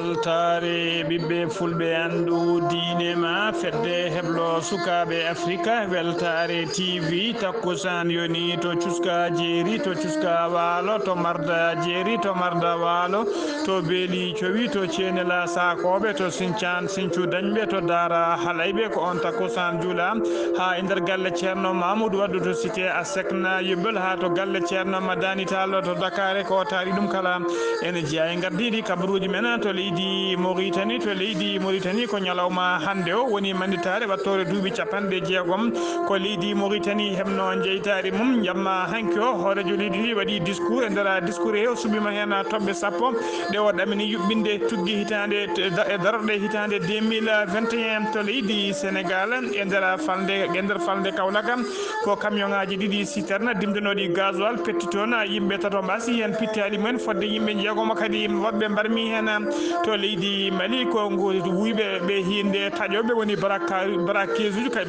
weltare ɓiɓɓe fulɓe andu diine ma fedde heblo sukaɓe africa weltare tv takkusan yoni to cuska jeeri to cuska waalo to marda jeeri to marda waalo to beeli cowi to cenela sakoɓe to sincan sincu dañɓe to dara halayɓe ko on takkusan juula ha e nder galle ceerno mamoudou waddu to cité a sekna yuɓɓel ha to galle ceerno madani tallo to dakare ko taari ɗum kala ene jeeya e gardiɗi kabaruji men to leydi Mauritanie ko ñalawma hande o woni manditare wattore duuɓi capanɗe jeegom ko leydi Mauritanie hebno jeytari mum jamma hanki o hoorejo leydi ndi waɗi discours e nder discours he o suɓima hen toɓɓe sappo ɗe o ɗamini yuɓɓinde tuggi hitande e darorɗe hitande 2021 to leydi Sénégal e nder falde Kaolack ko camion ngaji ɗiɗi citerne dimdanoɗi gasoil petti toon yimɓe tato mbasi hen pittali mumen fodde yimɓe jeegomo kadi woɓɓe mbarmi hen to leydi Mali ko wuyɓe ɓe hinde taƴoɓe woni braqueuse uji kay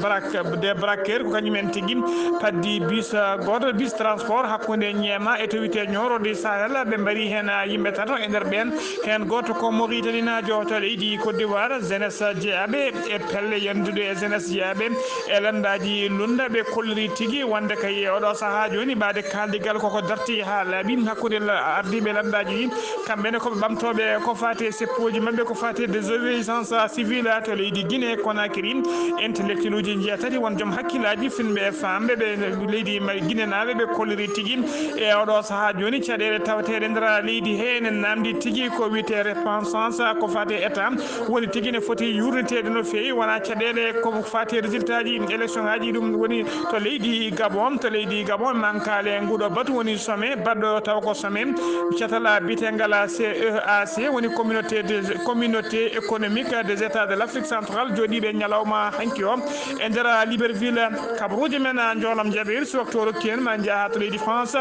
des braqueurs ko kañumen tigui paddi bus goto bus transport hakkude Niema e to wiyete ñorode Sahel ɓe mbari hen yimɓe tato e nder ɓen hen goto ko Mauritanie najo to leydi Côte d'Ivoire jeunesse jeeyaɓe e pelle yendude e jeunesse jeeyaɓe e landaji lunda ɓe kolliri tigui wonde kay oɗo saaha joni ɓaade kaldigal koko darti ha laaɓi hakkude ardiɓe landaji ɗi kamɓene koɓe ɓamtoɓe ko fate seppoji mabɓe ko fate désobéissance civile to leydi Guinée Conakry intellectuel uji jiya tati won joom hakkillaji finɓe e famɓe ɓe leydi Guinée naɓe ɓe kolliri tigui e oɗo saaha joni caɗele tawateɗe nder leydi he ene namdi tigui ko wiyete repensance ko fate état woni tigui ne foti yurnitede no fewi wona caɗele ko fate résultat ji élection ngaji ɗum woni to leydi Gabon mankale nguɗo batu woni sommet baɗɗo taw ko sommet catala bitegal CEAC woni communauté économique des états de l'Afrique centrale joɗiɓe ñalawma hanki o e nder Libreville kabaruji men jolom jaɓiri so waktu rokki en ma jaaha to leydi France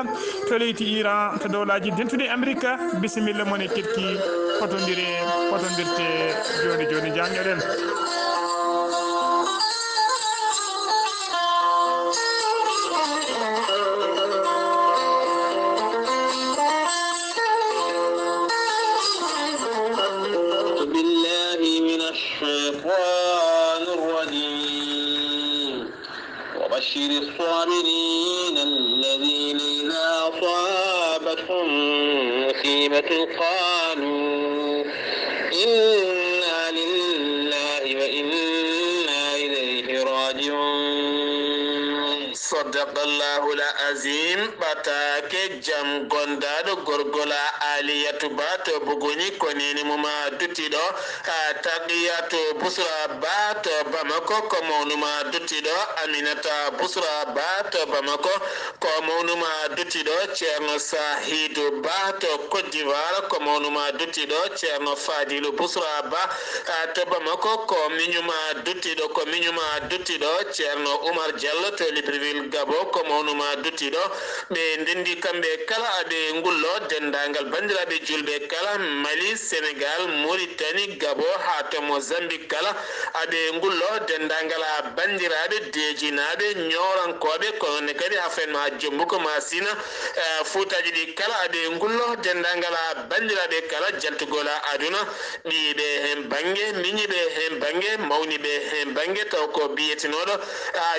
to leydi Iran to dowlaji dentuɗi Amérique bisimilla moon e ketki fotodirte joni jangoɗen وبشر الصابرين الذين إذا أصابتهم مصيبة قالوا إنا لله وإنا إليه راجعون صدق الله العظيم باتاك جام غوندادو غورغولا آلية باتو بغوني كونيني مما دوتيدو تاقياتو بسرا باتو بامكو كمونما دوتيدو أمينتا بسرا باتو بامكو كمونما دوتيدو تشيرنو ساهيدو باتو كوت ديفوار كمونما دوتيدو تشيرنو فاديلو بسرا باتو بامكو كومينيوما دوتيدو تشيرنو عمر جالو تو Libreville Gabo ko mawnuma duttiɗo ɓe ndendi kamɓe kala aɓe ngullo dendagal bandiraɓe julɓe kala Mali Sénégal Mauritanie Gabo ha to Mozambique kala aɓe ngullo dendagal bandiraɓe dejinaɓe ñorankoɓe kono kadi hafen ma jombuko masina fuutaji ɗi kala aɓe ngullo dendagal bandiraɓe kala jaltugola aduna ɓiɓe hen banggue miñiɓe hen banggue mawniɓe hen banggue taw ko biyetinoɗo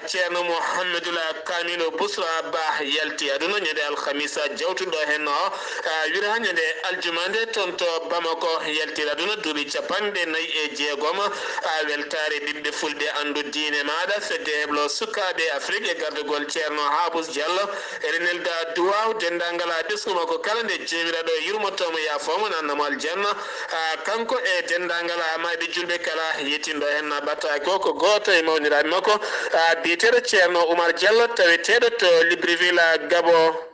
ceerno Mouhamadoula Kamilo Bousra Ba yalti aduna ñande alhamisa jawtuɗo hen o wira ñande aljumande toon to Bamako yalti aduna duuɓi capanɗe nayyi e jeegom weltare ɓiɓɓe fulɓe andu diine maɗa fedde heblo sukaɓe Afrique e gardugol ceerno Habous Diallo ene nelda duwaw dendagal ɓesguma ko kala nde jomiraɗo yurmotomo yafomo nannamo aljanna kanko e dendagal mayɓe julɓe kala yettinɗo hen battaki o ko goto e mawniraɓe makko biyeteɗo ceerno Oumar Diallo taweteɗo to Libreville Gabo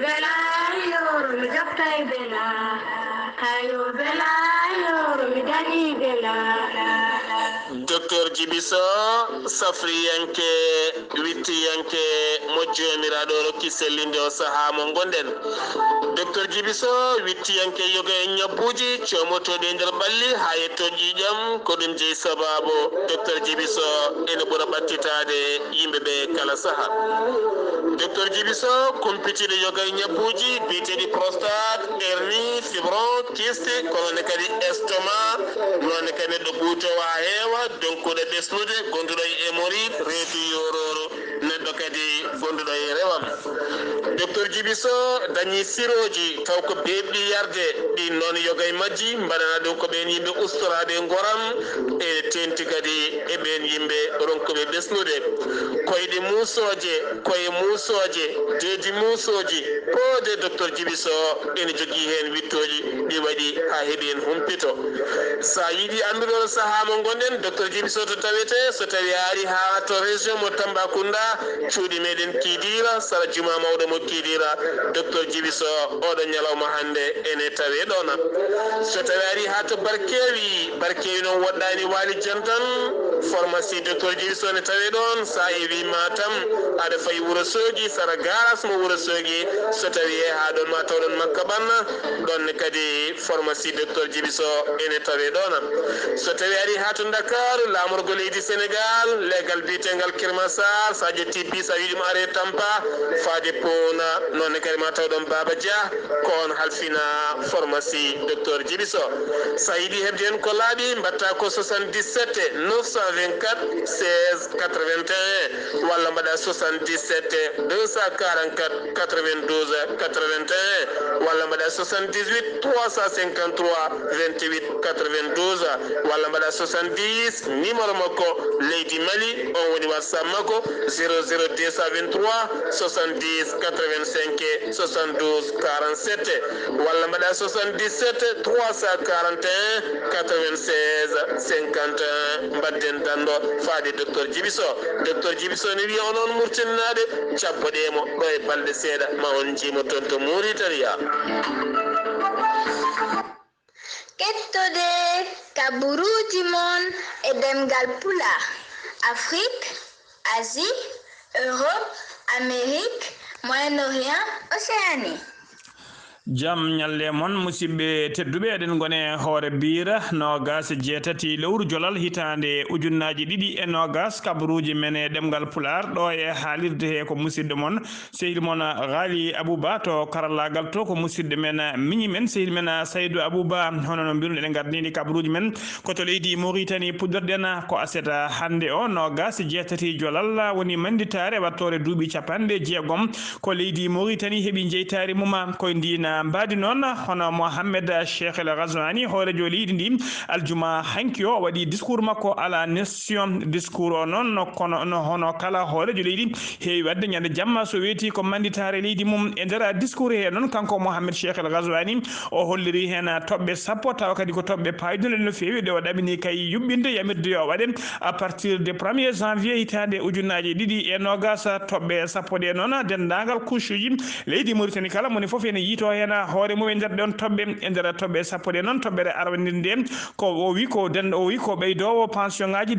Bella, yor mi japtay bella. docteur Djibiso safriyanke wittiyanke mojjomiraɗo rokki sellinde o saaha mo gonden docteur Djibiso wittiyanke yoga e ñabbuji comotoɗe nder ɓalli ha yetto ƴiƴam ko ɗum jeeyi sababu docteur Djibiso ene ɓuura ɓattitade yimɓeɓe kala saaha docteur Djibiso kumpitiɗo yoga e ñabbuji biyeteɗi prostate hernie fibron kyste kono kadi estomac nonne kadi neɗɗo ɓuutowa heewa donkuɗo ɓesnude gonduɗo e hémorroïde reedu yororo neɗɗo kadi gonduɗo e rewam docteur Djibiso dañi siroji taw ko beɓɗi yarde ɗi noon yoga e majji mbaɗana ɗum ko ɓen yimɓe ustorade goram e tenti kadi e ɓen yimɓe ronkuɓe ɓesnude koyɗe musoje deedi musoji poode docteur Djibiso ene jogui hen wittoji ɗi waɗi ha heeɓi en humpito sa yiiɗi andude saaha mo gonɗen docteur Djibiso to tawete so tawi ari ha to région mo Tambacounda cuuɗi meɗen Kidira sara juma mawɗo mo Kidira docteur Djibiso oɗo ñalawma hande ene tawe ɗona so tawi ari ha to barkewi noon woɗɗani waali jantan pharmacie docteur Djibiso ne tawe ɗon sa ewi Matam aɗa fayi Wourossogui sara garas mo Wourossogui so tawi ha ɗon ma tawɗon Makka ɓanna ɗonne kadi pharmacie docteur Djibiso ene tawe ɗona so tawi ari ha to Dakar lamorgo leydi Sénégal legal biyetegal Kirmasar sa ƴetti bis a wiɗimo are Tampa faade Pona nonne kadi ma tawɗon Baba Dia ko on halfina pharmacie docteur Djibiso sa yiiɗi hebde hen ko laaɓi mbatta ko 77 924 16 81 walla mbaɗa 77 244 92 81 walla mbaɗa 78 353 28 92 walla mbaɗa 70 numéro makko leydi Mali on woni WhatsApp makko 00223 70 85 72 47 walla mbaɗa 77 341 96 51 mbadden dando faade docteur Djibiso ne wiya onon murtinnaɗe cabboɗemo ɗo e balɗe seeɗa ma on jiimo toon to Mauritania kettode kaburuji mon e demgal pula Afrique, Asie, Europe, Amérique, Moyen-Orient, Océanie. jam ñalle mon musidɓe tedduɓe eɗen gone hoore bira nogas jeetati lewru jolal hitande ujunnaji ɗiɗi e nogas kabaruji men e ɗemgal pular ɗo e haalirde he ko musidɗo mon sehil mon Ghali Abouba to karallagal to ko musidɗo men miñi men sehil men Saydou Abouba hono no mbiruno eɗen gardini kabaruji men koto leydi Mauritanie puɗɗorɗen ko aseta hande o nogas jeetati jolal woni manditare wattore duuɓi capanɗe jeegom ko leydi Mauritanie heeɓi jeytari muma koye ndina mbadi noon hono Mohamed Cheikh El Ghazouani hoorejo leydi ndi aljuma hanki o waɗi discours makko à la nation discours o noon kono no hono kala hoorejo leydi heewi wadde ñande jamma so weeti ko manditare leydi mum e nder discours he noon kanko Mohamed Cheikh El Ghazouani o holliri hen toɓɓe sappo tawa kadi ko toɓɓe paydude no feewi ɗe o ɗamini kay yuɓɓinde yamirde yo waɗe à partir de 1er janvier hitande ujunnaji ɗiɗi e nogas toɓɓe sappo ɗe noon dendagal couche uji leydi Mauritanie kala moni foof ene yiito hen hoore mum e nder ɗon toɓɓe e nder toɓɓe sappo ɗe noon toɓɓere arwandirde ko o wi ko ɓeydowo pension ngaji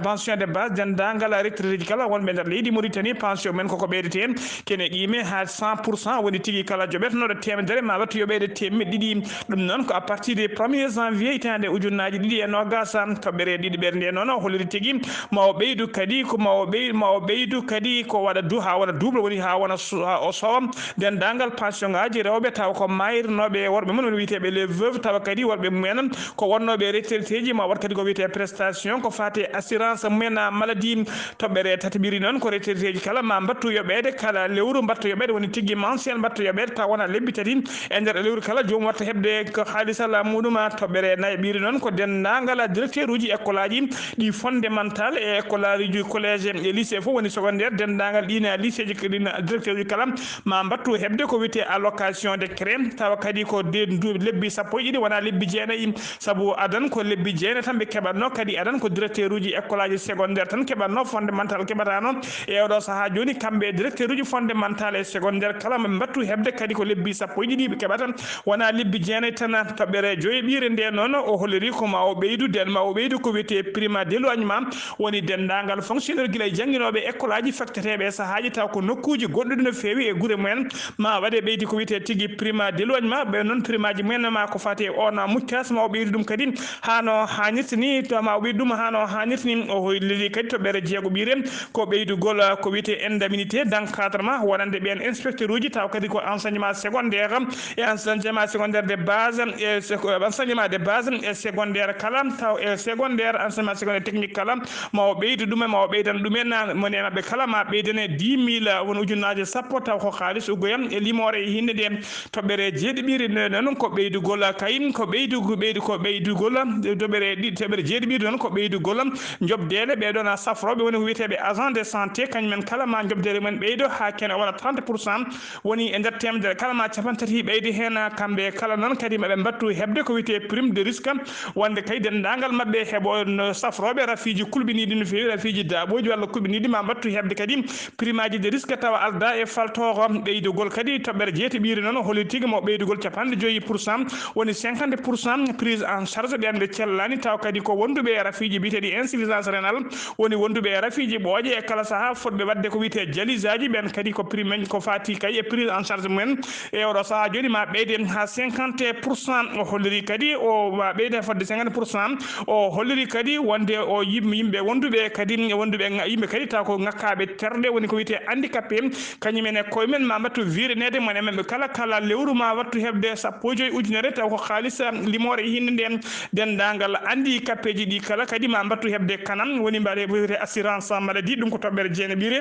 pension de base dendagal retraité ji kala wonɓe nder leydi Mauritanie pension men koko ɓeydete hen kene qime ha 100% woni tigui kala joɓetenoɗo temedere ma wattu yoɓede temedde ɗiɗi ɗum noon ko à partir de 1er janvier hitande ujunnaji ɗiɗi e nogas toɓɓere ɗiɗi ɓerde noon o holliri tigui ma o ɓeydu kadi ko ma o ɓeydu kadi ko waɗa ha wona double woni ha wona o sowa dendagal pension ngaji rewɓe taw ko mayirnoɓe worɓe mon woni wiyeteɓe les veuves tawa kadi worɓe mumen ko wonnoɓe retraité ji ma wat kadi ko wiyete prestation ko fate assurance mumen maladie toɓɓere tataɓiri noon ko retraité ji kala ma mbattu yoɓede kala lewru mbattu yoɓede woni tigui mensuel mbattu yoɓede taw wona lebbi tati e nder lewru kala jomum watta hebde ko haalisalla muɗum toɓɓere nayaɓiri noon ko dendagal directeur uji école aji ɗi fondamental e école aji collége e lycée fof woni secondaire dendagal ɗina lycée ji ɗina directeur uji kala ma mbattu hebde ko wiyete allocation de décret tawa kadi ko lebbi sappo e ɗiɗi wona lebbi jeenayi sabu adan ko lebbi jeena tan ɓe keɓatno kadi adan ko directeur uji école aji secondaire tan keɓatno fondamental keɓatano e oɗo saaha joni kamɓe directeur uji fondamental e secondaire kala ɓe battu hebde kadi ko lebbi sappo e ɗiɗi ɓe keɓata wona lebbi jeenayi tan toɓɓere joyiɓire nde noon o holliri ko ma o ɓeydu den ma o ɓeydu ko wiyete prima d'éloignement woni dendagal fonctionnaire guila e jangguinoɓe école aji facteteɓe e sahaji taw ko nokkuji goɗɗuɗi no fewi e guure mumen ma waɗe ɓeydi ko wiyete tigui prima d'éloignement ɓe noon primaji mumen ma ko fati on muctas ma o ɓeydu ɗum kadi hano hannirta ni to ma o ɓeydu ɗum hano hannirta ni o holliri kadi toɓɓere jeegoɓire ko ɓeydugol ko wiyete indemnité d'encadrement wonande ɓen inspecteur uji taw kadi ko enseignement secondaire e enseignement secondaire de base e enseignement de base e secondaire kala taw e secondaire enseignement secondaire technique kala ma o ɓeydu ɗumen ma o ɓeydan ɗumen moni mabɓe kala ma ɓeydane 10 000 won ujunnaje sappo taw ko haalis ugoyam e limore e hinde ɗe toɓɓere jeeɗiɓiri noon ko ɓeydugol kayim ko ɓeydugol toɓɓere jeeɗiɓiri noon ko ɓeydugol jobdele ɓeɗon safroɓe woni ko wiyeteɓe agent de santé kañumen kala ma jobdere mumen ɓeydo ha kene wona 30% woni e nder temedere kala ma capantati ɓeydi hen kamɓe kala noon kadi maɓe battu hebde ko wiyete prime de risque wonde kay dendagal mabɓe heeɓo safroɓe rafiji kulɓiniɗi no fewi rafiji daaɓoji walla kulɓiniɗi ma battu hebde kadi prime aji de risque tawa alda e faltoro ɓeydugol kadi toɓɓere jeeteɓiri noon holi tigui mo ɓeydugol 50% woni 50% prise en charge ɓernde cellani taw kadi ko wonduɓe rafiji biteɗi insuffisance rénal woni wonduɓe rafiji ɓooƴe e kala saaha fotɓe wadde ko wiyete dialyse aji ɓen kadi ko prime ko fati kay e prise en charge mumen e oɗo saaha joni ma ɓeyde ha 50% o holliri kadi o ma ɓeyde fodde 50% o holliri kadi wonde o yimɓe wonduɓe kadi wonduɓe yimɓe kadi taw ko ngakkaɓe terɗe woni ko wiyete handicapé kañumen e koyemen ma battu virenede mone mabɓe kala lewru ma wattu hebde 15 ujunere taw ko haalisa limore hinde nden dendagal handicapé ji ɗi kala kadi ma battu hebde kanam woni mbaɗe wiyete assurance maladie ɗum ko toɓɓere jeeneɓire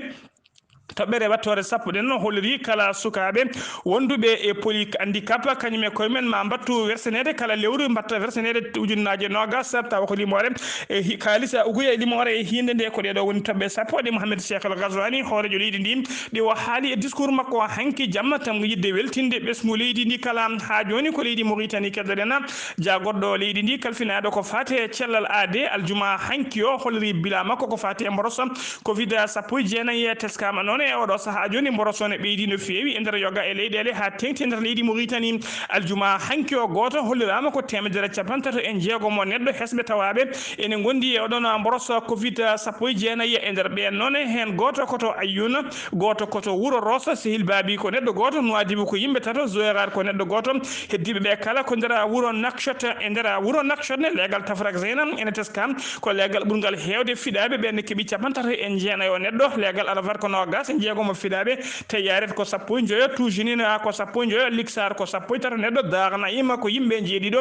toɓɓere wattore sappo ɗen holliri kala sukaɓe wonduɓe e poli handicap kañum e koyemen ma battu versenede kala lewru batta versenede ujunnaje nogas tawa ko limore e kalisa uguya e limore e hinde nde ko ɗeɗo woni toɓɓe sappo ɗe Mouhamed Cheikh El Ghazouani hoorejo leydi ndi ɗi o haali e discours makko hanki jamma tam yidde weltinde ɓesgu leydi ndi kala ha joni ko leydi Mauritanie keddoɗen jagoɗɗo leydi ndi kalfinaɗo ko fati e cellal aade aljuma hanki o holliri bila makko ko fati e mboroso covid 19 teskama noon e oɗo saaha joni mborosone ɓeydi no fewi e nder yoga e leyɗele ha tengti e nder leydi Mauritanie aljuma hanki o goto hollirama ko 150 e jeegomo neɗɗo hesɓe tawaɓe ene gondi e oɗon mboroso covid 19 e nder ɓen noon hen goto koto Ayouna goto koto Wuro Rosso Sehil Babi ko neɗɗo goto Nouadhibou ko yimɓe tato Zoyarar ko neɗɗo goto heddiɓe ɓe kala ko nder Wuro Nouakchott e nder Wuro Nouakchott ne leegal Tafrak Zeynam ene teskam ko leegal ɓurgal hewde fiɗaɓe ɓenne keeɓi 50 e jeenayo neɗɗo leegal Alvar ko nogas jeegomo fiɗaɓe Tayyaret ko 15 Toujinina ko 15 Lixar ko 13 neɗɗo Darnaima ko yimɓe jeeɗiɗo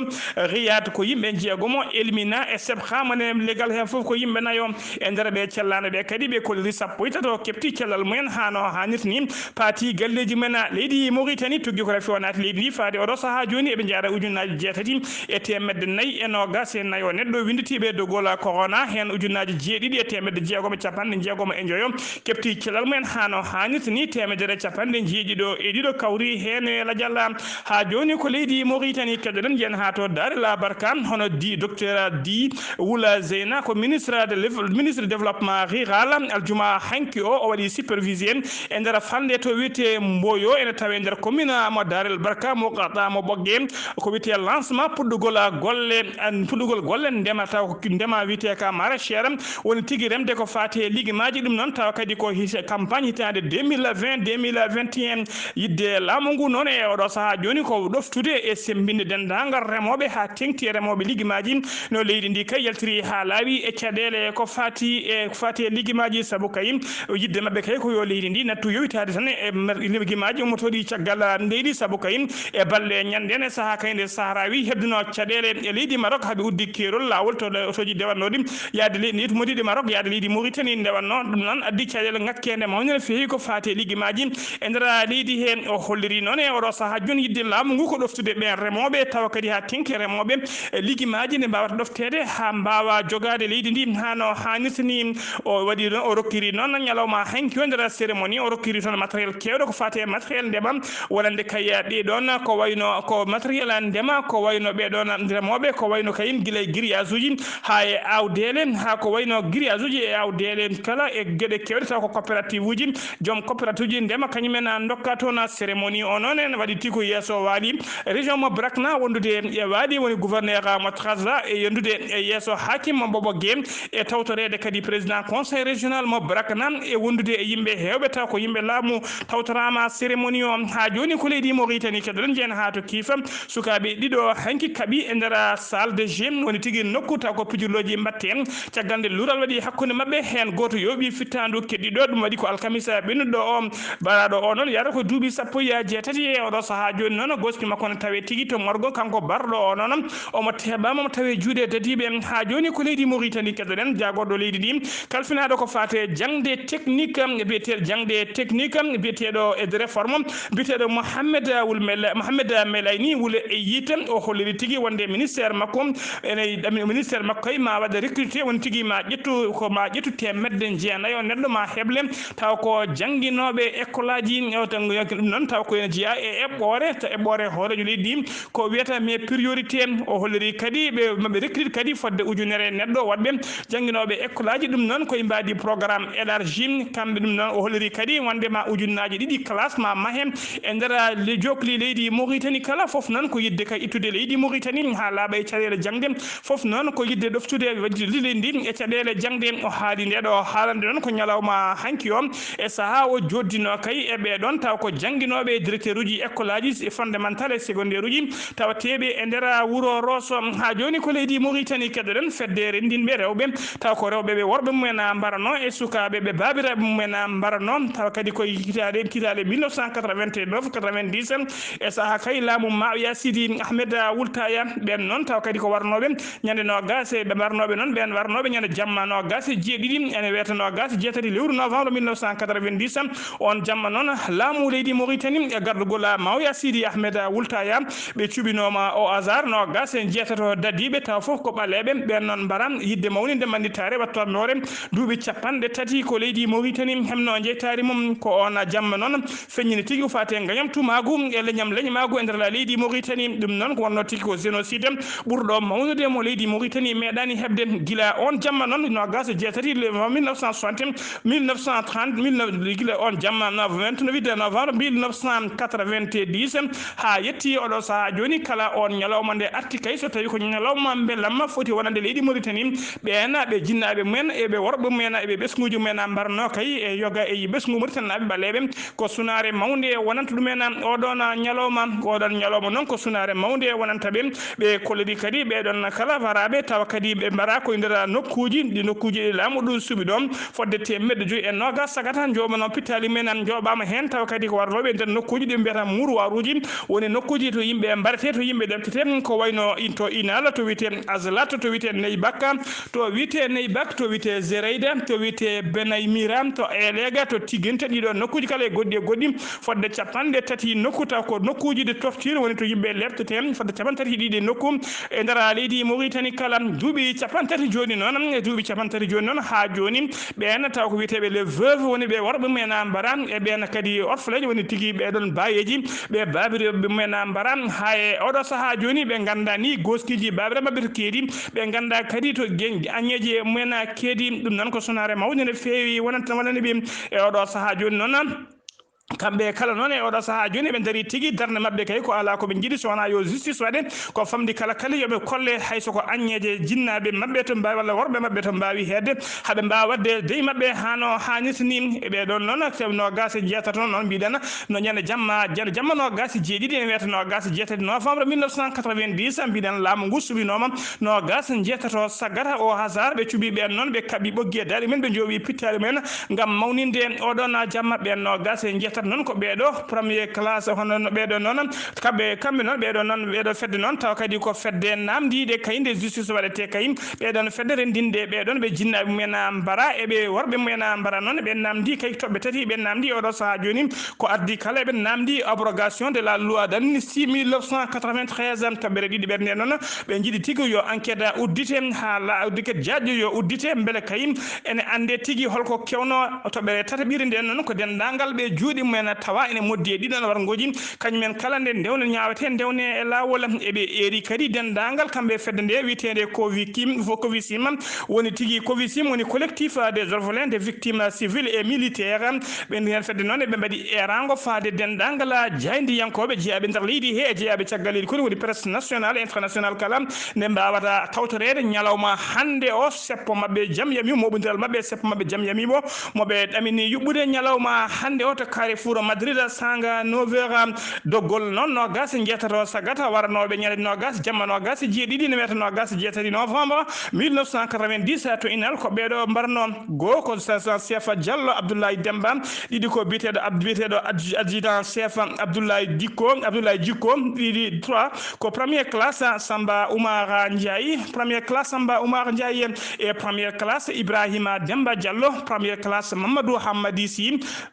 Riyad ko yimɓe jeegomo Elmina e Sebha mone leegal hen foof ko yimɓe nayo e nder ɓe cellano ɓe kadi ɓe kolliri 13 kepti cellal mumen hano hannirta ni paati galleji men leydi Mauritanie tuggi ko rafi o naati leydi ndi faade oɗo saaha joni eɓe jaara ujunnaji 6 e temedde 4 e nogas e nayo neɗɗo winditiɓe dogol corona hen ujunnaji 7 e temedde jeegomo capanɗe jeegomo e joyo kepti cellal mumen hano hannirta ni temedere capanɗe jeeɗiɗo e ɗiɗo kawri hen e ladialla ha joni ko leydi Mauritanie keddoɗen jen ha to Darel Barka hono di docteur Di Wula Zeyna ko ministre développement rural aljuma hanki o waɗi supervision e nder fande to wiyete Mboyo ene tawe nder commune mo Darel Barka mo qata mo ɓogge ko wiyete lancement puɗɗugol golle ndema taw ko ndema wiyete ka maraîchère woni tigui remde ko fati liggemaji ɗum noon tawa kadi ko campagne hitande 2020-2021 yidde laamu ngu noon e oɗo saaha joni ko ɗoftude e sembinde dendagal remoɓe ha tengti e remoɓe liggemaji no leydi ndi kay yaltiri ha laawi e caɗele ko fati e liggemaji saabu kay yidde mabɓe kay ko yo leydi ndi nattu yowitade tan e liggemaji ummotoɗi caggal leydi saabu kay e balɗe ñanden e saaha kay nde Sahrawi hebduno caɗele e leydi Maroc haaɓe uddi keerol lawol toji ndewannoɗi yaade leydi ndi to modiɗi Maroc yaade leydi Mauritanie ndewanno ɗum noon addi caɗele ngakkede mawne feewi ko faate liggimaaji e ndera leydi heen o holliri noon e oɗo sahaa joni yidde laamu ngu ko ɗoftude ɓen remooɓe tawa kadi haa tinke remooɓe liggimaaji nde mbawata ɗofteede haa mbawa jogaade leydi ndi hano hannirta ni o waɗi noon o rokkiri noon ñalawma hanki o ndera cérémonie o rokkiri toon matériel kewɗo ko faate matériel ndema wonande kay ɗiɗon ko wayno ko matériel ndema ko wayno ɓeɗon remoɓe ko wayno kayen guila e grillage uji ha e awdele ha ko wayno grillage uji e awdele kala e gueɗe kewɗe taw ko coopérative uji joom coopérative uji ndema kañumen dokka toon cérémonie o noon en waɗi tiko yesso waali région mo brakna wondude e waali woni gouverneur mo trasa e yendude e yesso hakim mo bobo guem e tawtorede kadi président conseil régional mo brakna e wondude e yimɓe hewɓe taw ko yimɓe laamu tawtorama cérémonie o ha joni ko leydi Mauritanie keɗoɗen jeena ha to kiifa sukaɓe ɗiɗo hanki kaaɓi e nder salle de gym woni tigui nokku taw ko pijirloji mbatte en caggal nde luural waɗi hakkude mabɓe hen goto yooɓi fittandu keɗɗiɗo ɗum waɗi ko alkamisa ɓennuɗo o baraɗo o noon yata ko duuɓi sappo e jeetati e oɗo saaha joni noon goski makko ne tawe tigui to morgo kanko barɗo o noon omo teɓama mo tawe juuɗe dadiɓe ha joni ko leydi Mauritanie keɗoɗen jagorɗo leydi ndi kalfinaɗo ko fate jangde technique biyeteɗo jangde technique biyeteɗo e réforme biyeteɗo Mohamed Melayni wule e yiite o holliri tigui wonde ministére makko ene ministére makko ma waɗa recruté woni tigui ma ƴettu ko ma ƴettu temedde jeenayyi o neɗɗo ma heble taw ko jangguinoɓe école aji ɗum noon taw ko ene jeeya e eɓɓore to eɓɓore hoorejo leydi ko wiyata mais priorité o holliri kadi ɓe maɓe recruté kadi fodde ujunere neɗɗo waɗɓe jangguinoɓe école aji ɗum noon koye mbadi programme élargi kamɓe ɗum noon o holliri kadi wondema ujunnaji ɗiɗi classe ma mahen e nder jokli leydi Mauritanie kala foof noon ko yidde kay ittude leydi Mauritanie ha laaɓa e caɗele jangde foof noon ko yidde ɗoftude wadde leydi ndi e caɗele jangde o haali ndeɗo haalande noon ko ñalawma hanki o e saaha o joddino kay e ɓeɗon taw ko jangguinoɓe directeur uji école aji fondamental e secondaire uji tawa teeɓe e nder wuuro Rosso ha joni ko leydi Mauritanie keɗoɗen fedde rendinɓe rewɓe taw ko rewɓeɓe worɓe mumen mbarano e sukaɓeɓe babiraɓe mumen mbarano taw kadi koye kitale 1989 90 e saaha kay laamu Mawya Sidi Ahmed Wultaya ɓen noon taw kadi ko warnoɓe ñande nogas ɓe mbarnoɓe noon ɓen warnoɓe ñande jamma nogas e jeeɗiɗi ene wiyata nogas jeetati lewru novembre 1990 on jamma noon laamu leydi Mauritanie e gardugol Mawya Sidi Ahmed Wultaya ɓe cuɓinoma o hasard nogas e jeetato dadiɓe taw foof ko ɓaleɓe ɓen noon mbara yidde mawnide manditare wattornore duuɓi capanɗe tati ko leydi Mauritanie hemno jeytari mum ko on jamma noon feññini tigui fate gañam tumagu e leñam leñmagu e nder la leydi Mauritanie ɗum noon ko wonno tigui ko génocide ɓurɗo mawnude mo leydi Mauritanie meeɗani hebde guila on jamma noon nogas e jeetati 1960 1930 guila on jamma 29 novembre 1990 ha yetti oɗo saaha joni kala on ñalawma nde arti kay so tawi ko ñalawma belamma foti wonande leydi Mauritanie ɓen ɓe jinnaɓe mumen eɓe worɓe mumen eɓe ɓesguji mumen mbarno kay e yoga e ɓesgu Mauritanaɓe ɓaleɓe ko sunare mawde wonanta ɗumen oɗon ñalawma noon ko sunare mawde wonanta ɓe kolliri kadi ɓeɗon kala waraɓe tawa kadi ɓe mbara koye nder nokkuji ɗi nokkuji ɗi laamu ɗum suuɓi ɗon fodde temedde joyyi e nogas sagata joɓano pittali men joɓama hen tawa kadi ko warloɓe nder nokkuji ɗi mbiyata mouroiruji woni nokkuji to yimɓe mbarete to yimɓe ɗeɓtete ko wayno to Inal to wiyete Azlat to wiyete Neybakka to wiyete Neybak to wiyete Zereyda to wiyete Benaymira to Elega to Tiginte ɗiɗo nokkuji kala e goɗɗi fodde capanɗe tati nokku taw ko nokkuji de torture woni to yimɓe lertete fodde capantati ɗiɗi nokku e nder leydi Mauritanie kala duuɓi capantati joni noon e duuɓi capantati joni noon ha joni ɓen taw ko wiyeteɓe les veuve woni ɓe worɓe mumen mbara e ɓen kadi orphelin woni tigui ɓeɗon bayeji ɓe babiraɓe mumen mbara ha e oɗo saaha joni ɓe ganda ni goskiji babiraɓe mabɓe to keedi ɓe ganda kadi to añeji mumen keedi ɗum noon ko sonare mawde ne feewi wonani ɓe e oɗo saaha joni noon kamɓe kala noon e oɗo saaha joni ɓe daari tigui darde mabɓe kay ko ala koɓe jiiɗi sowona yo justice waɗe ko famdi kala yoɓe kolle hayso ko añeje jinnaɓe mabɓe to mbawi walla worɓe mabɓe to mbawi hedde haaɓe mbawa wadde dey mabɓe hano hannirta ni ɓeɗon noon tewno gas jeetato noon mbiɗen no ñande jamma no gas jeeɗiɗi ene wiyata no gas jeetati novembre 1990 mbiɗen laamu ngu suɓinoma no gas jeetato saggata o hasard ɓe cuuɓi ɓen noon ɓe kaaɓi ɓoggi e daari men ɓe jooɓi pittali men gam mawninde oɗon jamma ɓen no gas jeetato jiyata non ko beedo premier classe hono no beedo non kambe non beedo non beedo fedde non taw kadi ko fedde namdiide kayinde justice wadete kayim beedo no fedde rendinde beedo be jinnabe men mbara e be worbe men mbara non be namdi kay tobbe tati be namdi o do sa joni ko addi kala be namdi abrogation de la loi d'amnistie 1993 tabere didi berne non be jidi tigi yo enquête uddite hala uddike jaajo yo uddite mbele kayim ene ande tigi holko kewno tobere tatabire den non ko dendangal be juudi men tawa ene moddi didon wargoji kanyumen kala nde ndewne nyaawete ndewne e lawol e be eri kadi dendangal kambe fedde nde wiitende covid sim woni tigi covid sim woni collectif des orphelins des victimes civiles et militaires be ndien fedde non be mbadi erango faade dendangal jayndi yankobe jeyabe ndar leydi he jeyabe caggalidi ko woni presse nationale et international kala ne mbawata tawtorede nyalawma hande o seppo mabbe jam yami mobundiral mabbe seppo mabbe jam yami bo mobe damini yubude nyalawma hande o to Carrefour Madrid sanga 9h dogol non no gas jetato sagata waranobe nyalade no gas jamma no gas jeedidi ne weta no gas jetati novembre 1990 to inal ko beedo mbarno go ko Sefa Diallo Abdoulaye Demba didi ko bitedo adjudant chef Abdoulaye Diko didi 3 ko première classe Samba Oumar Ndiaye première classe Samba Oumar Ndiaye et première classe Ibrahima Demba Diallo première classe Mamadou Hamadi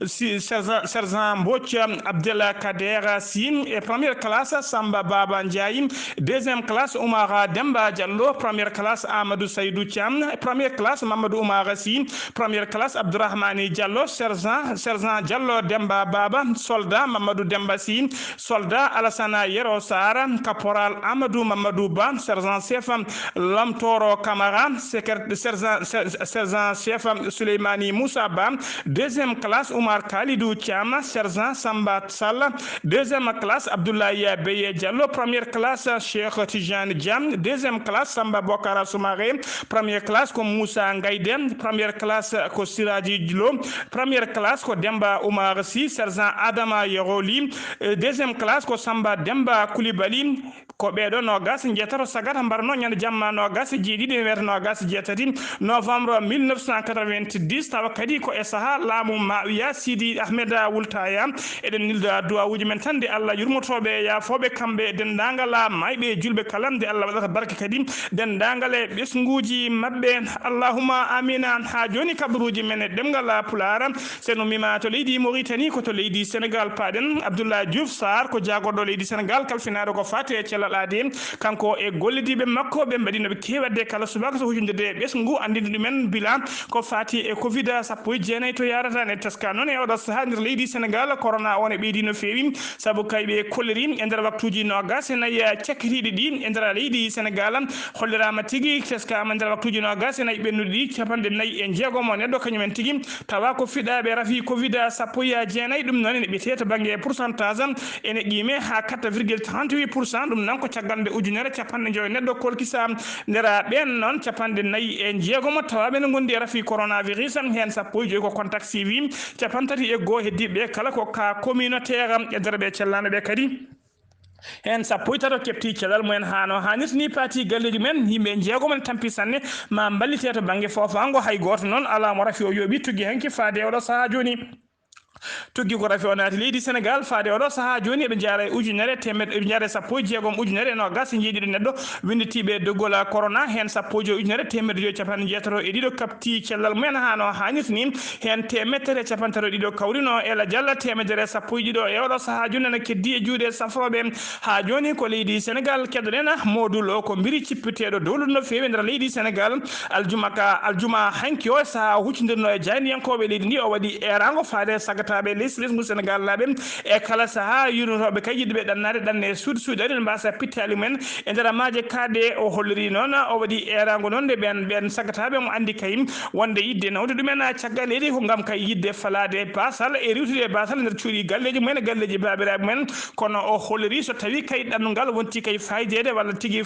Sergent Mbouch Abdel Kader Sim et première classe Samba Baba Ndiaye deuxième classe Oumar Demba Diallo première classe Amadou Saïdou Thiam première classe Mamadou Oumar Sim première classe Abdourahmane Diallo sergent Diallo Demba Baba soldat Mamadou Demba Sim soldat Alassana Yero Sara caporal Amadou Mamadou Ba sergent chef Lamtoro Kamara sergent chef Souleymani Moussa Ba deuxième classe Oumar Khalidou Thiam sergent Samba Sall deuxième classe Abdoulaye Beye Diallo première classe Cheikh Tijane Diam deuxième classe Samba Bokara Soumaré première classe ko Moussa Ngaïdem première classe ko Siraji Dilo première classe ko Demba Oumar Si sergent Adama Yeroli deuxième classe ko Samba Demba Koulibaly ko beedo no gas jetaro sagata mbarno nyande jamma no gas jeedidi wer no gas jetati novembre 1990 tawa kadi ko e saha laamu Mawiya Sidi Ahmed Wultaya eden nilda duwawuji men tande Allah yurmotobe ya fobe kambe dendangal maybe julbe kalamde Allah wadata barke kadi dendangal e besnguuji mabbe Allahumma amina ha joni kabruji men demgal pulara seno mima to leydi Mauritanie ko to leydi Senegal paden Abdoulaye Diouf Sarr ko jagodo leydi Senegal kalfinado ko fate celalaade kanko e gollidibe makko be mbadino be kewade kala subaka so hujunde besngu andinde dumen bilan ko fati e covid 19 to yarata ne taska non e odo sahandir leydi Senegal corona woni beedino fewi sabu kaybe kolleri e der waktuji no gas na ya cekriidi di e der leydi Senegal hollirama tigi taska am der waktuji no gas na bennudi capande nayi e jeego mo neddo kanyumen tigi tawa ko fidabe rafi covid 19 dum non ne bitete bangi pourcentage ene qime ha 4,38% dum nan ko cagande ujunere capande joy neddo kolkisa ndera ben non capande nayi e jeego mo tawa ben gondi rafi coronavirus hen sappo joy ko contact civil capantati e go heddibe kala ko ka communautaire e derbe cellane be kadi hen sappo tato kepti celal mumen hano hanit ni parti galleji men yimbe jeego men tampi sanne ma ballite to bangi fofango hay goto non ala mo rafi o yobi tugi hanki faade o do sa joni tuggi ko rafi onati leydi Senegal faade odo saha joni be jaare ujunere temed be jaare sappo jeegom ujunere no gas jeedi do neddo winditibe dogola corona hen sappo jo ujunere temed jo capande jetoro e dido kapti cellal men hano hanit ni hen temetere capantaro dido kawrino ela jalla temedere sappo dido e odo saha joni na keddi e juude safrobe ha joni ko leydi Senegal kedrena modulo ko mbiri cippitedo dowluno fewi ndar leydi Senegal aljuma hanki o saha huccindirno e jani yankobe leydi ni o wadi erango faade sagatabe lesmu Senegal labe e kala saha yunotobe kay yidbe dannade danne suud ari mbasa pittali men e ndara maaje kade o holliri non o wadi erango non de ben sagatabe mo andi kay wonde yidde nawde dumen ciagal edi ko ngam kay yidde falade basal e riwtude basal nder cuuri galleji men galleji babirabe men kono o holliri so tawi kay dannungal wonti kay faydede walla tigi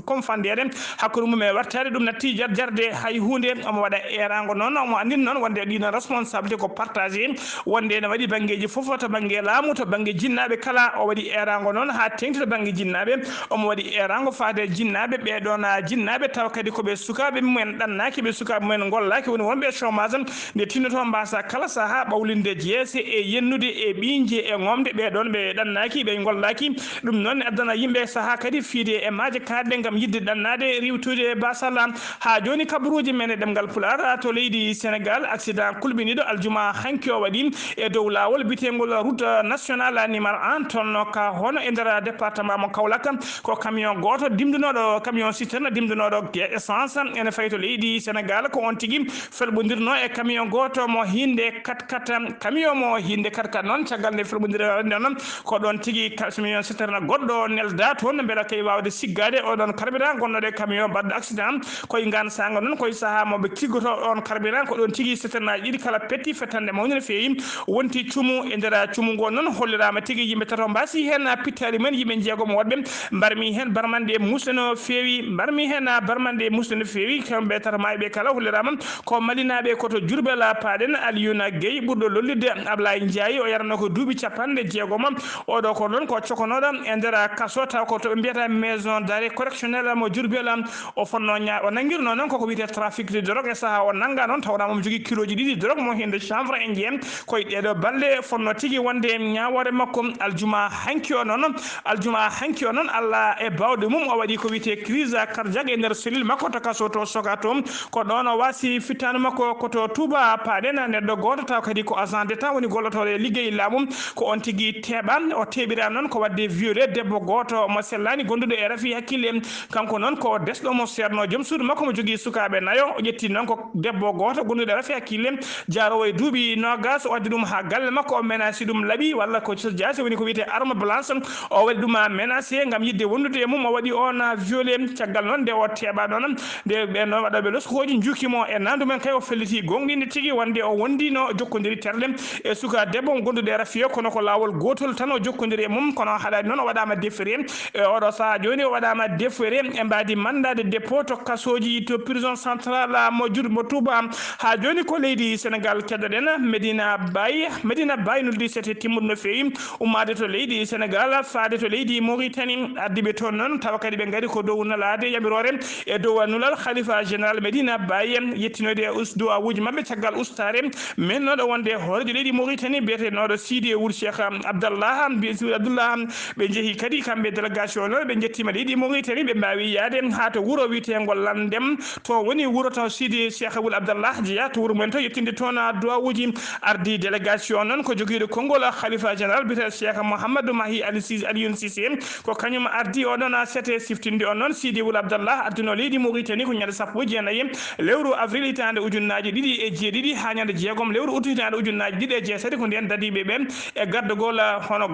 kom fandede hakkude mum e wartade dum natti jarde hay hunde omo wada erango non omo andin non wonde dina responsabilité ko partager wonde ne waɗi bangeji fof to bange laamu to bange jinnaɓe kala o waɗi erango noon ha tengti to bange jinnaɓe omo waɗi erango faade jinnaɓe ɓeɗon jinnaɓe taw kadi koɓe sukaɓe mumen ɗannaki ɓe sukaɓe mumen gollaki woni wonɓe chômage nde tinnoto mbasa kala saaha ɓawlinde jeese e yennude e ɓiije e ŋomde ɓeɗon ɓe ɗannaki ɓe gollaki ɗum noon addana yimɓe saaha kadi fiide e maaje kaɗɗe gam yidde ɗannade riwtude basalla ha joni kabaruji men e ɗemgal pular to leydi Sénégal accident kulɓiniɗo aljuma hanki o waɗi e dow lawol bitengol route nationale numéro 1 tonno ka hono e nder département mo Kaolack ko camion goto dimdunoɗo camion citerne dimdunoɗo essence ene fayi to leydi Sénégal ko on tigui felɓodirno e camion goto mo hinde 4x4 camion mo hinde 4x4 noon caggal nde felɓodiri noon ko ɗon tigui camion citerne goɗɗo nelda toon beela kay wawde siggade oɗon carburant gonnoɗo e camion baɗɗo accident koye gan sanga noon koye saaha moɓe tiggoto on carburant ko ɗon tigui citerne aji ɗiɗi kala petti fettande mawni no fewi wonti cuumu e nder cuumu ngo noon hollirama tigui yimɓe tato mbasi hen pittali men yimɓe jeegomo woɗɓe mbarmi hen barmande musde no fewi mbarmi hen barmande musde no fewi kamɓe tato mayɓe kala hollirama ko malinaɓe koto Diourbel paaɗen Alioune Gueye ɓurɗo lollidde Ablaye Ndiaye o yarano ko duuɓi capanɗe jeegom oɗo ko noon ko cokonoɗo e nder kaso taw ko toɓe mbiyata maison d'arrêt correctionnel mo Diourbel o fonno o nanguirno noon koko wiyete trafic de drogue e saaha o nanga noon tawna mo jogui kiloji ɗiɗi drogue mo hinde chanvre indien koye ɗeɗo balɗe fonno tigui wonde ñawore makko aljuma hanki o noon Allah e bawɗe mum o waɗi ko wiyete crise cardiaque e nder cellule makko to kaso to soga toon ko ɗon o wasi fittanu makko koto Touba paaɗen neɗɗo goto taw kadi ko agent d'état woni gollotoɗo e ligguey laamu ko on tigui teɓan o teɓira noon ko wadde violé debbo goto mo sellani gonduɗo e rafi hakkille kanko noon ko desɗo mo serno joom suudu makko mo jogui sukaɓe nayo o ƴetti noon ko debbo goto gonduɗo e rafi hakkille jarowo e duuɓi nogas o waddi ɗum ha galle makko o menacé ɗum laaɓi walla ko jaasi woni ko wiyete arme blanche o waɗi ɗum menacé gam yidde wondude e mum o waɗi on violé caggal noon nde o teɓa ɗon nde ɓen waɗoɓe loskoji jukkimo e nandu men kay o felliti gonɗinde tigui wonde o wondino jokkodiri terle e suka debbo gonduɗo e rafiyo kono ko lawol gotol tan o jokkodiri e mum kono haɗani noon o waɗama déféré e oɗo saaha joni o waɗama déféré e mbadi mandade dépôt to kasoji to prison centrale mo Touba ha joni ko leydi Sénégal keddoɗen Medina Baye nuldi sete timmuɗo no fewi ummade to leydi Sénégal faade to leydi Mauritanie addiɓe toon noon tawa kadi ɓe gaari ko dow nalade yamirore e dow nulal khalifa général Medina Baye yettinoyde duwawuji mabɓe caggal ustare men noɗo wonde horejo leydi Mauritanie biyeteɗoɗo Sidi Ould Cheikh Abdallah ɓe jeehi kadi kamɓe délégation noon ɓe jettima leydi Mauritanie ɓe mbawi yaade ha to wuuro wiyetego Landem to woni wuuro taw Sidi Cheikh Ould Abdallah jeeya to wuuro mumen to yettinde toon duwawuji ardi délégation noon ko joguiɗo konngol khalifa général biyete Cheikh Mouhamadou Mahi Alioune Cissé ko kañum ardi oɗon sete siftinde on noon Sidi Ould Abdallah addino leydi Mauritanie ko ñande 19 lewru avril hitande ujunnaji ɗiɗi e jeeɗiɗi ha ñande jeegom lewru août hitande ujunnaji ɗiɗi e jeesati ko nden dadiɓe ɓe e gardugol hono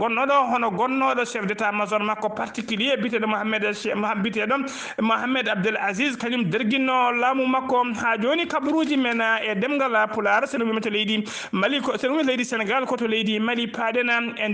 gonnoɗo chef d'état major makko particulier biteɗo Mohamed Abdel Aziz kañum derguinno laamu makko ha joni kabaruji men e demgal pular seno wimete leydi Mali ko seno wimete leydi Sénégal koto leydi Mali paaɗen e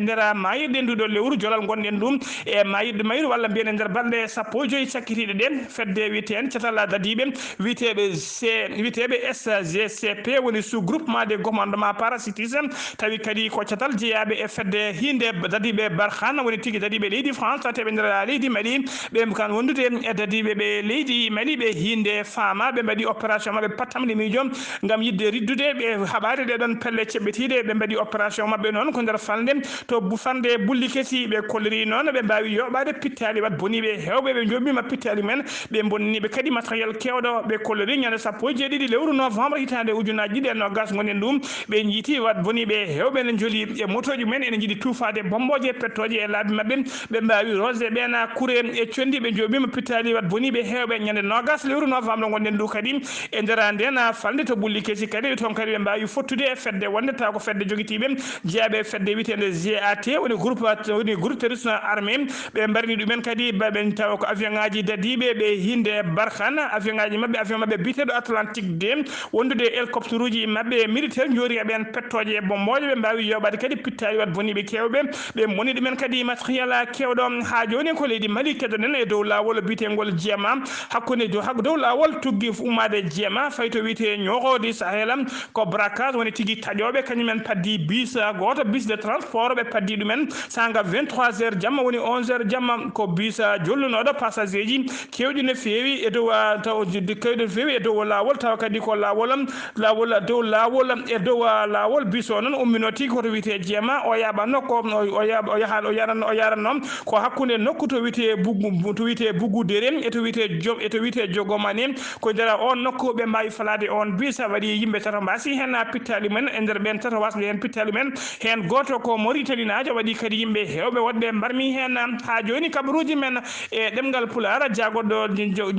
nder mayirɗe nduɗo lewru jolal gonɗen ɗum e mayirɗe walla mbiyen e nder balɗe sappo e joyyi cakkitiɗe ɗe fedde wiyete hen catala dadiɓe witeɓe SGCP woni sous groupement de commandement parasitisme tawi kadi ko catal jeeyaɓe e fedde hinde dadiɓe Barkhane woni tigui dadiɓe leydi France tateɓe nder leydi Mali ɓe kan wondude e dadiɓe ɓe leydi Mali ɓe hinde fama ɓe mbaɗi opération mabɓe pattamde miijo gam yidde riddude ɓe haɓade ɗeɗon pelle ceɓɓetiɗe ɓe mbaɗi opération mabɓe noon ko nder falde to fande bulli kesi ɓe kolliri noon ɓe mbawi yoɓade pittali wat boniɓe hewɓe ɓe joɓima pittali men ɓe bonniniɓe kadi matériel kewɗo ɓe kolliri ñande 17 lewru novembre hitande ujunnaji ɗiɗi e nogas gonen ɗum ɓe jiiti wat boniɓe hewɓe ne jooli e motoji men ene jiiɗi tufade bomboje pettoje e laabi mabɓe ɓe mbawi rose ɓena kuure e condi ɓe joɓima pittali wat boniɓe hewɓe ñande nogas lewru novembre gonen ɗu kadi e nder nden falde to bulli kesi kadi toon kadi ɓe mbawi fottude e fedde wonde taw ko fedde joguitiɓe jeeyaɓe fedde witende GAT woni groupe terroriste armé ɓe mbarni ɗumen kadi ɓe taw ko avion ngaji dadiɓe ɓe hinde Barkhane avion ngaji mabɓe biteɗo Atlantique 2 wondude hélicoptère uji mabɓe militaire jori e ɓen pettoje e bomboje ɓe mbawi yoɓade kadi pittali wat boniɓe kewɓe ɓe moni ɗumen kadi matériel kewɗo ha joni ko leydi Mali keddoɗen e dow lawol bitegol Jeema hakkude dow lawol tuggi ummade Jeema fayto wiyete ñoxodi Sahel ko braquage woni tigi taƴoɓe kañumen paddi bis goto bis de transport ɓe paddi ɗumen sanga 23h jamma woni 11h jamma ko bis jollunoɗo passager ji kewɗi no fewi e dow taw kewɗi no fewi e dow lawol taw kadi ko lawol dow lawol e dow lawol bis o noon ummino tigi koto wiyete jeema o yaɓanno ko o yaranno ko hakkude nokku to wiyete buggu deren e to wiyete jogomani ko nder on nokku ɓe mbawi falade on bis waɗi yimɓe tata mbasi hen pittali men e nder ɓen tata wasde hen pittali men hen goto ko Mauritanie najo waɗi kadi yimɓe hewɓe wodɓe mbarmi hen ha joni kabaruji men e ɗemgal Pulaar jagoɗo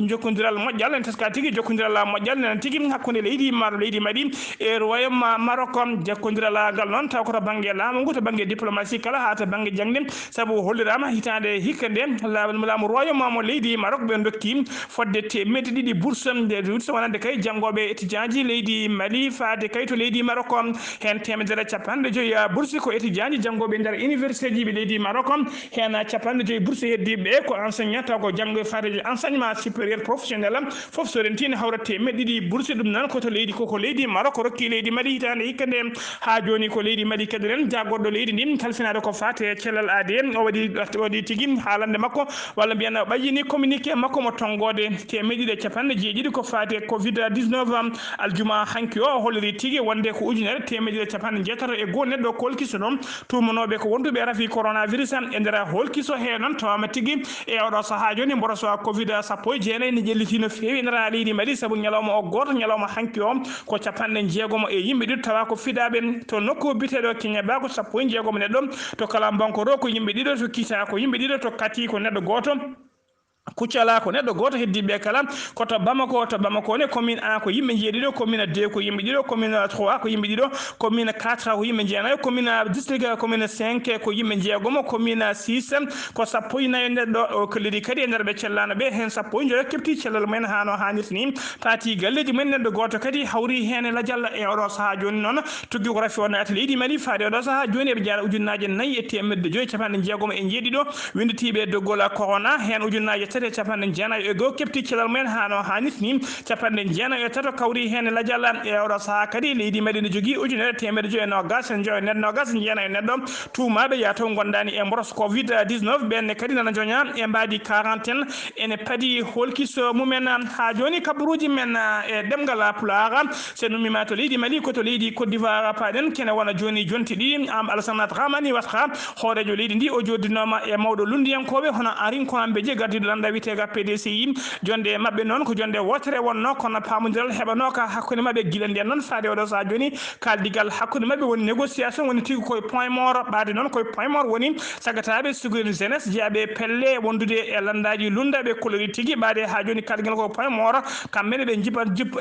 jokkodiral moƴƴal en teska tigui jokkodiral moƴƴal nen tigui hakkude leydi Mali e royaume Maroc jokkodiral ngal noon taw koto banggue laamu ngu to banggue diplomatie kala ha to banggue jangde saabu hollirama hitande hikka nde laamu royaume mo leydi Maroc ɓe dokki fodde temedde ɗiɗi bourse wonande kay janggoɓe étudiant ji leydi Mali faade kay to leydi Maroc hen temedere capanɗe joyyi bourse ko étudiant ji janggoɓe nder université ji ɓe leydi Maroc hen capanɗe joyyi bourse heddiɓe ko enseignant taw ko janggo faade enseignement supérieur professionnel foof so rentino hawra temedde ɗiɗi bourse ɗum noon koko leydi Maroc rokki leydi Mali hitande hikka nde ha joni ko leydi Mali kadi ren jaggoɗo leydi ndi kalfinade ko fate cellal ADN o waɗi tigui haalande makko walla mbiyan o ɓayyini communiqué makko mo tongode temedde ɗiɗi capanɗe jeeɗiɗi ko fate covid-19 aljuma hanki o holliri tigui wonde ko ujunere temedde ɗiɗi capanɗe jeetato e goho neɗɗo kolkiso noon tumanoɓe ko wonduɓe rafi coronavirus e nder holkiso he noon tawama tigui e oɗo saaha joni mboroso covid-19 ne ƴelliti no fewi e nder leydi Mali saabu ñalawma o goto ñalawma hanki o ko capanɗe jeegomo e yimɓe ɗiɗo tawa ko fiɗaɓe to nokku biteɗo Keñaba ko 16 neɗɗo to kala bankoro ko yimɓe ɗiɗo to kita ko yimɓe ɗiɗo to kati ko neɗɗo goto Kuccala ko neɗɗo goto heddiɓe kala koto Bamako ne commune 1 ko yimɓe jeeɗiɗo commune 2 ko yimɓe ɗiɗo commune 3 ko yimɓe ɗiɗo commune 4 ko yimɓe jeenayo commune district commune 5 ko yimɓe jeegomo commune 6 ko 14 neɗɗo ko leydi kadi e nder ɓe cellano ɓe hen 14 kefti cellal mumen hano hannirta ni paati galleji mumen neɗɗo goto kadi hawri hen e ladial e oɗo saaha joni noon tugui ko rafi o naati leydi Mali faade oɗo saaha joni eɓe jaara ujunnaje 4 e temedde 5 capanɗe jeegomo e jeeɗiɗo winditiɓe doggol corona hen ujunnaje 3 capanɗe jeenayo e goho kefti cellal mumen hano hannirta ni capanɗe jeenayo e tato kawri hen e ladial e oɗo saaha kadi leydi Mali ne jogui ujunere temedde 5 e nogas nogas jeenayo neɗɗo tumaɓe ya taw gondani e mboros covid-19 ɓenne kadi nana joña e mbadi quarantaine ene paadi holkiso mumen ha joni kabaruji men e ɗemgal Pulaar sen ummima to leydi Mali koto leydi Côte d'Ivoire paɗen kene wona joni jonti ɗi Alassane Dramane Ouattara hoorejo leydi ndi o joddinoma e mawɗo lundiyankoɓe hono Henri Konan Bédié gardiɗo landa witega PDCI jonde mabɓe noon ko jonde wotere wonno kono pamodiral heɓano ka hakkude mabɓe guila nden noon faade oɗo saaha joni kaldigal hakkude mabɓe woni négociation woni tigui koye point mort ɓaade noon koye point mort woni sagataɓe sigurin jeunesse jeeyaɓe pelle wondude e landaji lundaɓe kolori tigui ɓaade ha joni kaldigal ko point mort kamɓene ɓe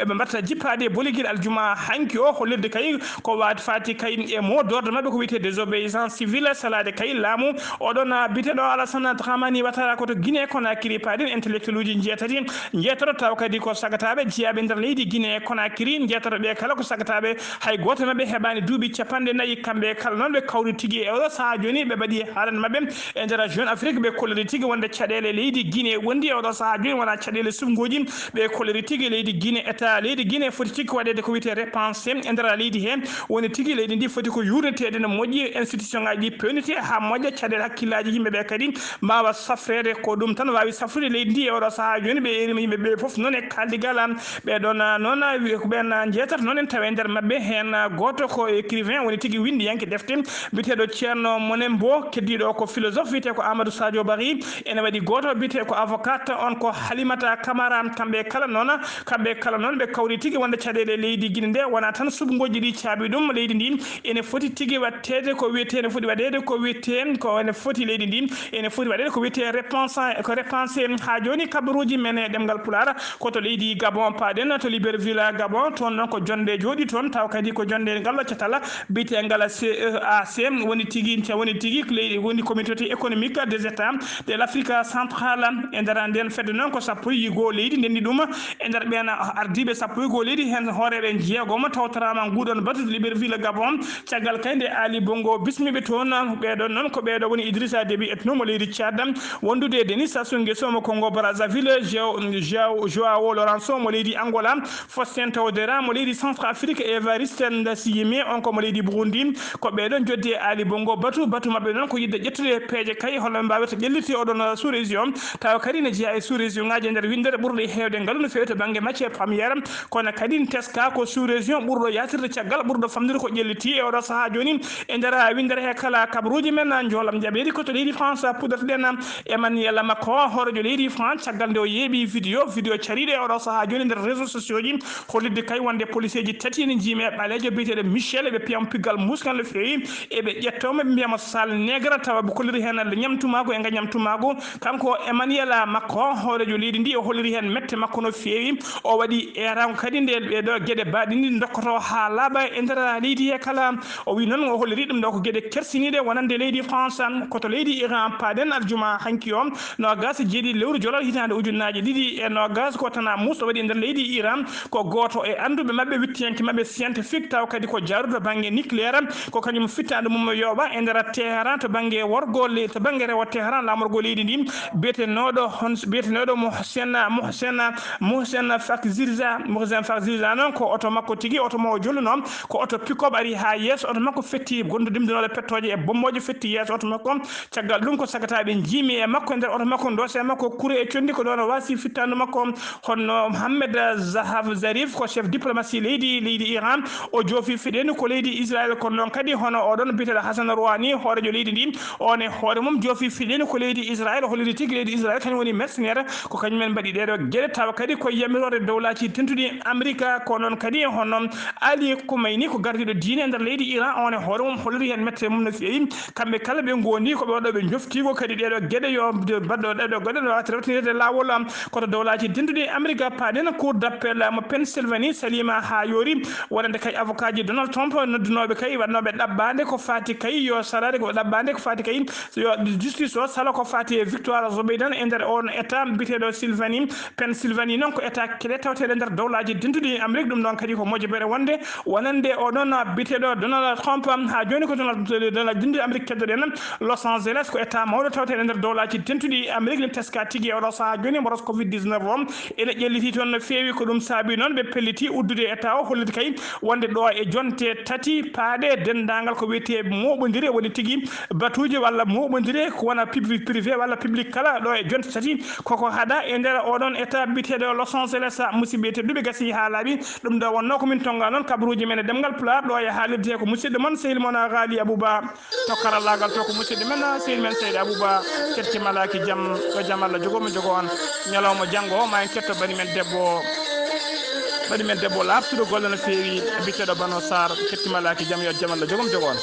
eɓe mbatta jippade boliguel aljuma hanki o hollirde kay ko wadi fati kay e mot d'ordre mabɓe ko wiyete désobéissance civile salade kay laamu oɗon biteɗo Alassane Dramane Ouattara koto Guinée Conakry paɗen intellectuel uji jeetato taw kadi ko sagataɓe jeeyaɓe nder leydi Guinée Conakry jeetato ɓe kala ko sagataɓe hay goto mabɓe heɓani duuɓi 40 kamɓe kala noon ɓe kawri tigui e oɗo saaha joni ɓe mbaɗi haalande mabɓe e nder Jeune Afrique ɓe kolliri tigui wonde caɗele leydi Guinée wondi e oɗo saaha joni wona caɗele sumgoji ɓe kolliri tigui leydi Guinée état leydi Guinée foti tigui waɗede ko wiyete répensé e nder leydi hen woni tigui leydi ndi foti ko yurnetede no moƴƴi institution ngaji ɗi pewnite ha moƴƴa caɗele hakkillaji yimɓeɓe kadi mbawa safrede ko ɗum tan wawi safrude leydi ndi e oɗo saaha joni ɓe erima yimɓeɓe foof noon e kaldigal ɓeɗon noon ko ɓen jeetata noon en tawe nder mabɓe hen goto ko écrivain woni tigui windi yanke defte biteɗo Ceerno Monem Bo keddiɗo ko philosophe wiyete ko Amadou Sadio Barry ene waɗi goto bite ko avocat on ko Halimata Camara kamɓe kala noon ɓe kawri tigui wonde caɗele leydi Guinée nde wona tan subgoji ɗi caabi ɗum leydi ndi ene foti tigui wattede ko wiyete ene foti waɗede ko wiyete ko ene foti leydi ndi ene foti waɗede ko wiyete répensé ha joni kabaruji men e ɗemgal Pulaar koto leydi Gabon paɗen to Libreville Gabon toon noon ko jonde jooɗi toon taw kadi ko jonde ngal ɗoccatala bitegal CEAC woni tigui leydi woni communauté économique des états de l'Afrique centrale e nder nden fedde noon ko 11 leydi ndendi ɗum e nder ɓen ardiɓe 11 leydi hen hooreɓe jeegomo tawtorama nguɗon batu Libreville Gabon caggal kayde Ali Bongo bismiɓe toon ɓeɗon noon ko ɓeɗo woni Idrissa Déby etnomo leydi Tchad wondude Denis Sassou Nguesso Faso mo Congo Brazzaville Joao Lourenço mo leydi Angola Faustin Tawdera mo leydi Centrafrique Evariste Ndayishimiye on ko mo leydi Burundi ko ɓeɗon joddi Ali Bongo Batu mabɓe noon ko yidde ƴettude peeje kay hono mbawata ƴelliti oɗon sous région taw kadi ne jeeya e sous région ngaji e nder windere ɓurɗo heewde ngaalu no fewi to banggue matiére premiére kono kadi teska ko sous région ɓurɗo yatirde caggal ɓurɗo famnude ko ƴelliti e oɗo saaha joni e nder windere he kala kabaruji men joolam jaɓeɗi koto leydi France puɗɗotoɗen Emmanuel Macron horejo leydi France caggal nde o yeeɓi vidéo cariɗo e oɗo saaha joni nder réseaux sociaux ji hollidde kay wonde policier ji tati ne jiimi e ɓalejo biyeteɗo Michel eɓe piyamo piggal muskan no fewi eɓe ƴettomo ɓe mbiyamo sal nègre tawa ɓe kolliri hen ñamtumago e gañamtumago kanko Emmanuel Macron horejo leydi ndi o holliri hen mette makko no fewi o waɗi eranko kadi nde ɗeɗo gueɗe baɗini dokkoto ha laaɓa e nder leydi he kala o wi noon o holliri ɗum ɗo ko gueɗe kersiniɗe wonande leydi France koto leydi Iran paden aljuma hanki o nogas jeeɗiɗi lewru jolal hitande ujunnaje ɗiɗi e nogas ko tana musto waɗi e nder leydi Iran ko goto e anduɓe mabɓe wittiyanke mabɓe scientifique taw kadi ko jarude to banggue nucléaire ko kañum fittade mum yoɓa e nder Téhéran to banggue worgol to banggue rewo Téhéran lamorgo leydi ndi biyeteneɗo Mohsen Fakhrizadeh noon ko oto makko tigui oto mo jolluno ko oto pick-up ari ha yesso oto makko fetti gonɗo dimdinoɗo pettoje e bommoje fetti yesso oto makko caggal ɗum ko sagataɓe jiimi e makko e nder oto makko dose makko kuure e condi ko ɗon wasi fittande makko honno Mohamed Zahav Zarif ko chef diplomatie leydi Iran o joofi fiɗeni ko leydi Israël kono noon kadi hono oɗon biyeteɗo Hassan Rouhani horejo leydi ndi on e hoore mum joofi fiɗeni ko leydi Israël holliri tigui leydi Israël kañum woni mercenaire ko kañumen mbaɗi ɗeɗo gueɗe tawa kadi ko yamirore dowlaci tentuɗi Amérique ko noon kadi hono Ali Khamenei ko gardiɗo diine e nder leydi Iran on e hoore mum holliri hen mette mum no fewi kamɓe kala ɓe gondi koɓe waɗoɓe joftigo kadi ɗeɗo gueɗe yo badɗo ɗeɗo gueɗe no wata rewtinirde lawol koto dowlaci tentuɗi Amérique paden cour d'appel mo Pennsylvanie salima ha yori wonande kay avocat ji Donald Trump noddunoɓe kay waɗnoɓe ɗabbade ko fati kay yo salade ko ɗabbade ko fati kay yo justice o sala ko fati Victoire Zobaiden e nder on état biteɗo Pennsylvanie noon ko état kele tawteɗe nder dowlaji tentuɗi Amérique ɗum ɗon kadi ko mojjobere wonande oɗon biteɗo Donald Trump ha joni ko Donald tentuɗi Amérique keddoɗen Los Angeles ko état mawɗo tawteɗe nder dowlaji tentuɗi Amérique ne teska tigui oɗo saaha joni mboros Covid-19 o ene ƴelliti toon no fewi ko ɗum saabi noon ɓe pelliti uddude état o holliti kay wonde ɗo e jonte tati paade dendagal ko wiyete moɓodiri woni tigui batuji walla moɓodiri ko wona privé walla public kala ɗo e jonte tati koko haɗa e nder oɗon état biteɗo Los Angeles musidɓe tedduɓe gasi ha laaɓi ɗum ɗo wonno komin tonga noon kabaruji men e demgal pulaar ɗo e haalirde ko musidɗo moon sehil moon Ghali Abouba to karallagal to ko musidɗo men sehil men Seydi Abouba kettimalaki jaam ɗo jaam Allah jogomo jogo on ñalawma janggo ma en ketto bani men debbo laaɓtuɗo golle no fewi biteɗo Bano Sarr kettimalaki jaam yo jaam Allah jogom jogo on